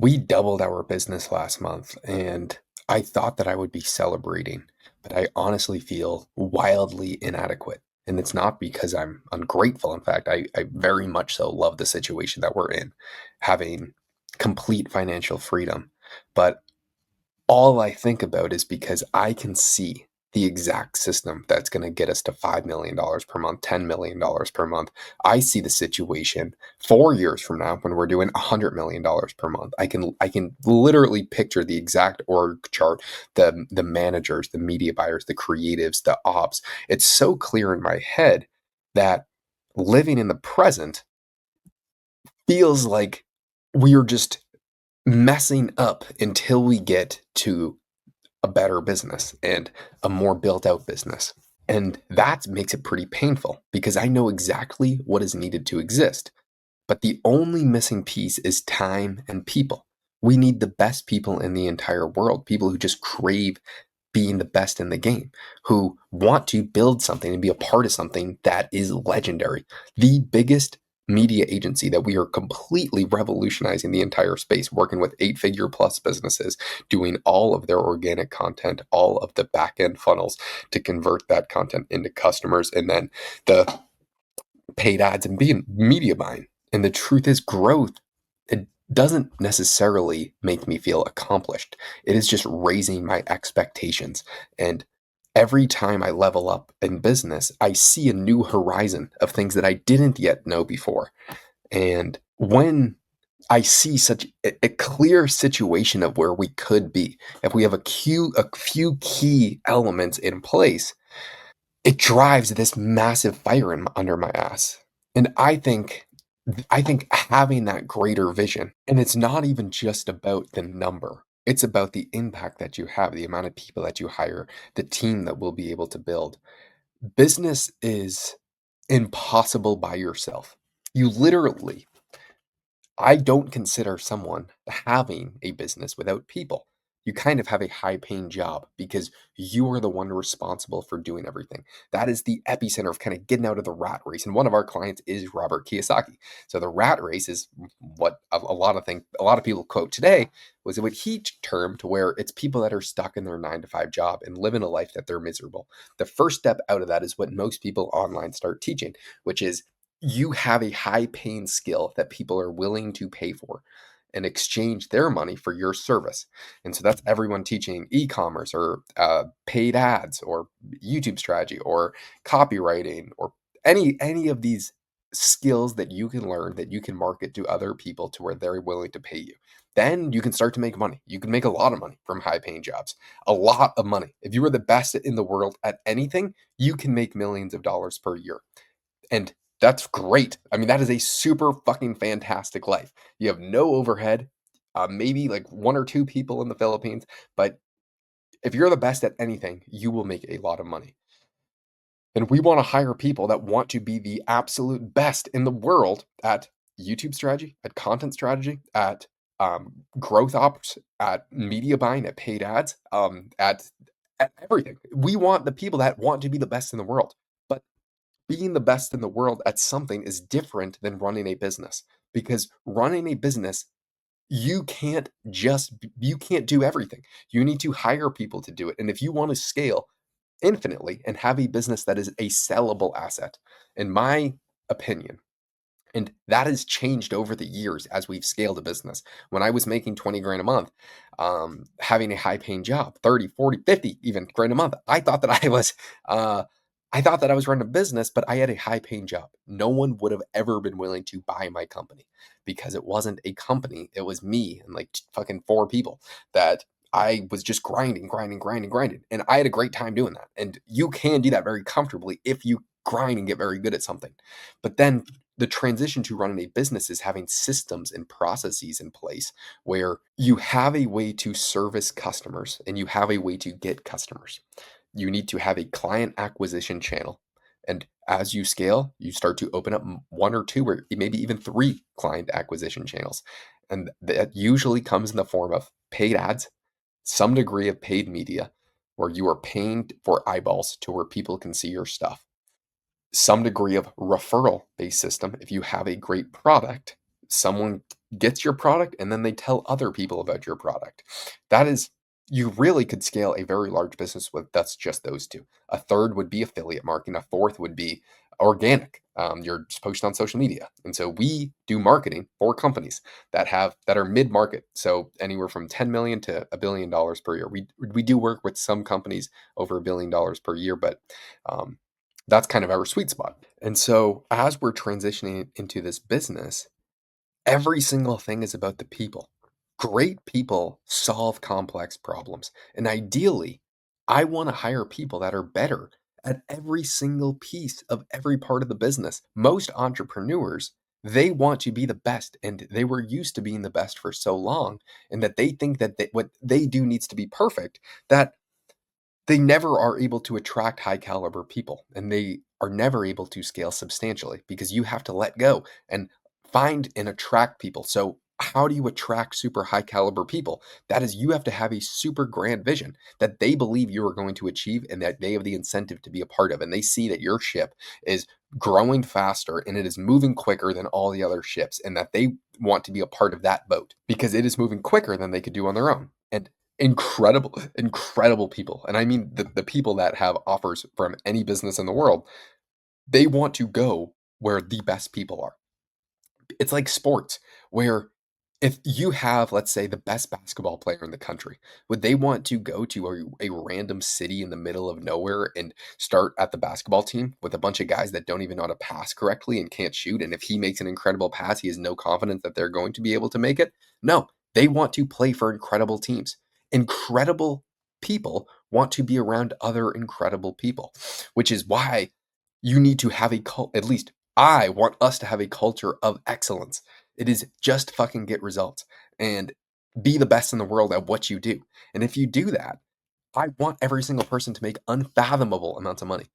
We doubled our business last month, and I thought that I would be celebrating, but I honestly feel wildly inadequate. And it's not because I'm ungrateful. In fact, I very much so love the situation that we're in, having complete financial freedom. But all I think about is because I can see the exact system that's going to get us to $5 million per month, $10 million per month. I see the situation 4 years from now when we're doing $100 million per month. I can literally picture the exact org chart, the managers, the media buyers, the creatives, the ops. It's so clear in my head that living in the present feels like we're just messing up until we get to a better business and a more built out business. And that makes it pretty painful because I know exactly what is needed to exist. But the only missing piece is time and people. We need the best people in the entire world, people who just crave being the best in the game, who want to build something and be a part of something that is legendary. The biggest media agency that we are completely revolutionizing the entire space, working with 8-figure plus businesses, doing all of their organic content, all of the back end funnels to convert that content into customers, and then the paid ads and being media buying. And the truth is, growth, it doesn't necessarily make me feel accomplished. It is just raising my expectations. And every time I level up in business, I see a new horizon of things that I didn't yet know before. And when I see such a clear situation of where we could be, if we have a few key elements in place, it drives this massive fire under my ass. And I think having that greater vision, and it's not even just about the number. It's about the impact that you have, the amount of people that you hire, the team that will be able to build. Business is impossible by yourself. You literally, I don't consider someone having a business without people. You kind of have a high paying job because you are the one responsible for doing everything. That is the epicenter of kind of getting out of the rat race. And one of our clients is Robert Kiyosaki. So the rat race is what a lot of people quote today was what he termed to where it's people that are stuck in their 9 to 5 job and living a life that they're miserable. The first step out of that is what most people online start teaching, which is you have a high paying skill that people are willing to pay for and exchange their money for your service. And so that's everyone teaching e-commerce or paid ads or YouTube strategy or copywriting or any of these skills that you can learn that you can market to other people to where they're willing to pay you. Then you can start to make money. You can make a lot of money from high paying jobs, a lot of money. If you are the best in the world at anything, you can make millions of dollars per year. And that's great. I mean, that is a super fucking fantastic life. You have no overhead, maybe like one or two people in the Philippines, but if you're the best at anything, you will make a lot of money. And we want to hire people that want to be the absolute best in the world at YouTube strategy, at content strategy, at growth ops, at media buying, at paid ads, at everything. We want the people that want to be the best in the world. But being the best in the world at something is different than running a business, because running a business, you can't do everything. You need to hire people to do it. And if you want to scale infinitely and have a business that is a sellable asset, in my opinion, and that has changed over the years as we've scaled a business. When I was making 20 grand a month, having a high paying job, 30, 40, 50 even grand a month, uh, I thought that I was running a business, but I had a high paying job. No one would have ever been willing to buy my company because it wasn't a company. It was me and like fucking four people that I was just grinding, grinding, grinding, grinding. And I had a great time doing that. And you can do that very comfortably if you grind and get very good at something. But then the transition to running a business is having systems and processes in place where you have a way to service customers and you have a way to get customers. You need to have a client acquisition channel. And as you scale, you start to open up one or two or maybe even three client acquisition channels. And that usually comes in the form of paid ads, some degree of paid media, where you are paying for eyeballs to where people can see your stuff, some degree of referral based system if you have a great product someone gets your product and then they tell other people about your product. That is, you really could scale a very large business with that's just those two. A third would be affiliate marketing. A fourth would be organic. You're just posting on social media. And so we do marketing for companies that are mid market. So anywhere from 10 million to $1 billion per year. We do work with some companies over $1 billion per year, but um, that's kind of our sweet spot. And so as we're transitioning into this business, every single thing is about the people. Great people solve complex problems. And ideally, I want to hire people that are better at every single piece of every part of the business. Most entrepreneurs, they want to be the best and they were used to being the best for so long and that they think that what they do needs to be perfect that they never are able to attract high caliber people and they are never able to scale substantially because you have to let go and find and attract people. So, how do you attract super high caliber people? That is, you have to have a super grand vision that they believe you are going to achieve and that they have the incentive to be a part of. And they see that your ship is growing faster and it is moving quicker than all the other ships, and that they want to be a part of that boat because it is moving quicker than they could do on their own. And incredible people, and I mean the people that have offers from any business in the world, they want to go where the best people are. It's like sports where if you have, let's say, the best basketball player in the country, would they want to go to a random city in the middle of nowhere and start at the basketball team with a bunch of guys that don't even know how to pass correctly and can't shoot? And if he makes an incredible pass, he has no confidence that they're going to be able to make it? No, they want to play for incredible teams. Incredible people want to be around other incredible people, which is why you need to have a cult. At least I want us to have a culture of excellence. It is just fucking get results and be the best in the world at what you do. And if you do that, I want every single person to make unfathomable amounts of money.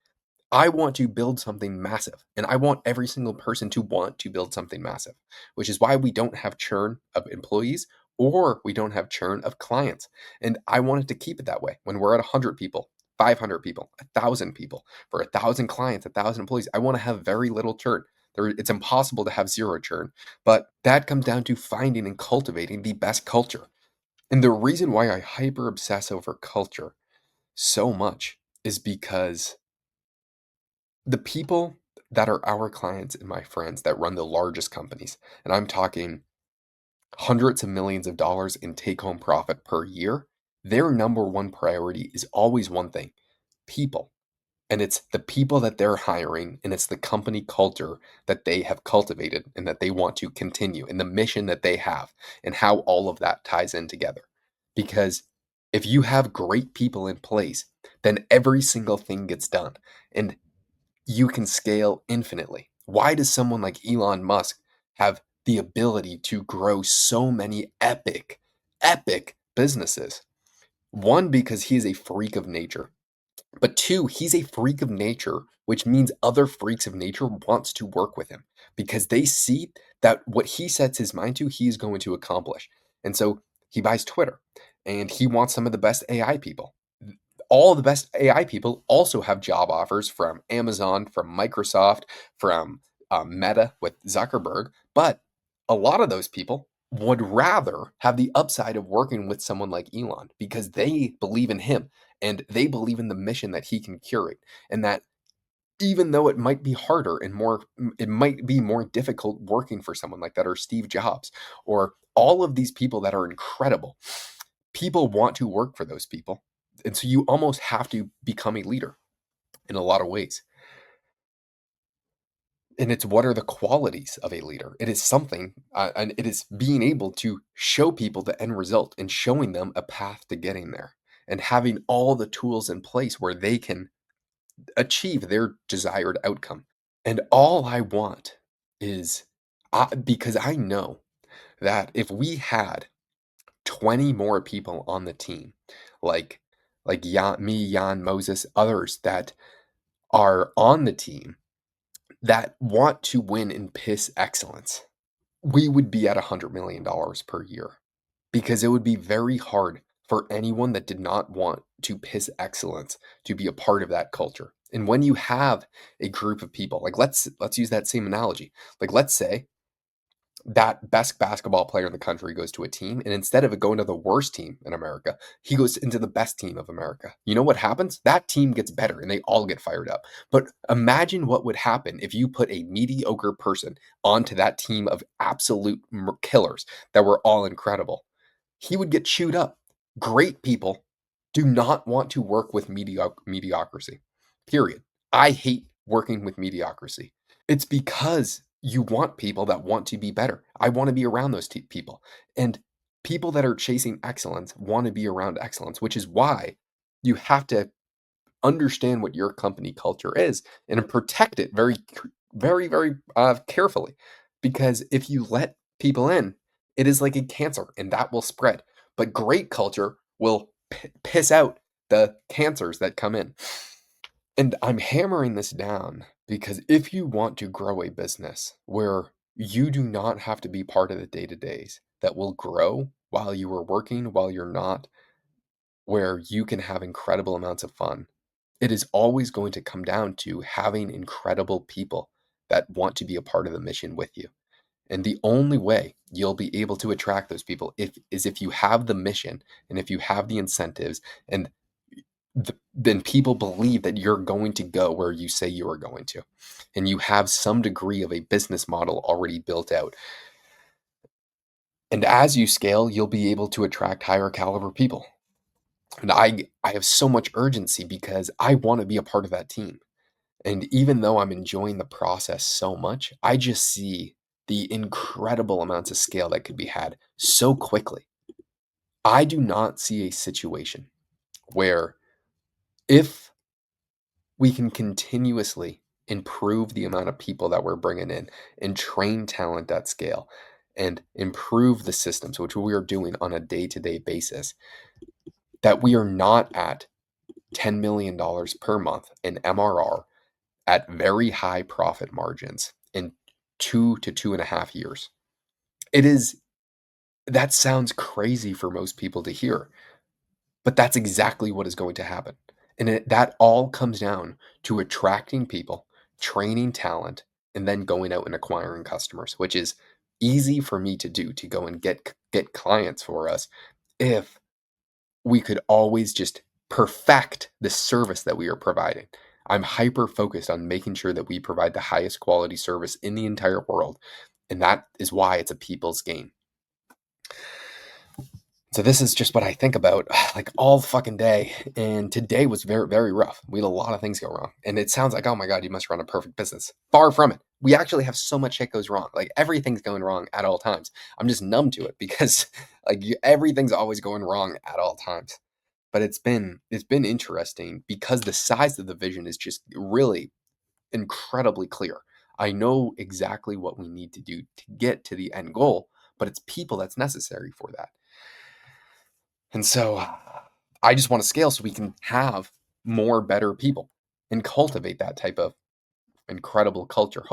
I want to build something massive, and I want every single person to want to build something massive, which is why we don't have churn of employees or we don't have churn of clients. And I wanted to keep it that way. When we're at 100 people, 500 people, 1,000 people, for 1,000 clients, 1,000 employees, I want to have very little churn. It's impossible to have zero churn, but that comes down to finding and cultivating the best culture. And the reason why I hyper obsess over culture so much is because the people that are our clients and my friends that run the largest companies, and I'm talking hundreds of millions of dollars in take home profit per year, their number one priority is always one thing: people. And it's the people that they're hiring, and it's the company culture that they have cultivated and that they want to continue, and the mission that they have, and how all of that ties in together. Because if you have great people in place, then every single thing gets done. And you can scale infinitely. Why does someone like Elon Musk have the ability to grow so many epic businesses? One, because he is a freak of nature. But two, he's a freak of nature, which means other freaks of nature wants to work with him because they see that what he sets his mind to, he is going to accomplish. And so he buys Twitter and he wants some of the best AI people. All the best AI people also have job offers from Amazon, from Microsoft, from Meta with Zuckerberg. But a lot of those people would rather have the upside of working with someone like Elon because they believe in him and they believe in the mission that he can curate. And that even though it might be harder and more, it might be more difficult working for someone like that, or Steve Jobs, or all of these people that are incredible, people want to work for those people. And so you almost have to become a leader in a lot of ways. And it's what are the qualities of a leader? It is something, and it is being able to show people the end result and showing them a path to getting there and having all the tools in place where they can achieve their desired outcome. And all I want is, because I know that if we had 20 more people on the team, like Jan, Moses, others that are on the team that want to win in piss excellence, we would be at $100 million per year because it would be very hard for anyone that did not want to piss excellence to be a part of that culture. And when you have a group of people, like let's use that same analogy. Like let's say that best basketball player in the country goes to a team, and instead of it going to the worst team in America, he goes into the best team of America. You know what happens? That team gets better and they all get fired up. But imagine what would happen if you put a mediocre person onto that team of absolute killers that were all incredible. He would get chewed up. Great people do not want to work with mediocrity. Period. I hate working with mediocrity. It's because you want people that want to be better. I want to be around those people. And people that are chasing excellence want to be around excellence, which is why you have to understand what your company culture is and protect it very carefully. Because if you let people in, it is like a cancer and that will spread. But great culture will piss out the cancers that come in. And I'm hammering this down because if you want to grow a business where you do not have to be part of the day to days that will grow while you are working, while you're not, where you can have incredible amounts of fun, it is always going to come down to having incredible people that want to be a part of the mission with you. And the only way you'll be able to attract those people is if you have the mission and if you have the incentives and then people believe that you're going to go where you say you are going to. And you have some degree of a business model already built out. And as you scale, you'll be able to attract higher caliber people. And I have so much urgency because I want to be a part of that team. And even though I'm enjoying the process so much, I just see the incredible amounts of scale that could be had so quickly. I do not see a situation where if we can continuously improve the amount of people that we're bringing in and train talent at scale and improve the systems, which we are doing on a day to day basis, that we are not at $10 million per month in MRR at very high profit margins in 2 to 2.5 years. It is, that sounds crazy for most people to hear, but that's exactly what is going to happen. And that all comes down to attracting people, training talent, and then going out and acquiring customers, which is easy for me to do to go and get clients for us if we could always just perfect the service that we are providing. I'm hyper focused on making sure that we provide the highest quality service in the entire world. And that is why it's a people's game. So this is just what I think about like all fucking day. And today was very rough. We had a lot of things go wrong. And it sounds like, oh my God, you must run a perfect business. Far from it. We actually have so much shit goes wrong. Like everything's going wrong at all times. I'm just numb to it because like everything's always going wrong at all times. But it's been interesting because the size of the vision is just really incredibly clear. I know exactly what we need to do to get to the end goal, but it's people that's necessary for that. And so I just want to scale so we can have more better people and cultivate that type of incredible culture.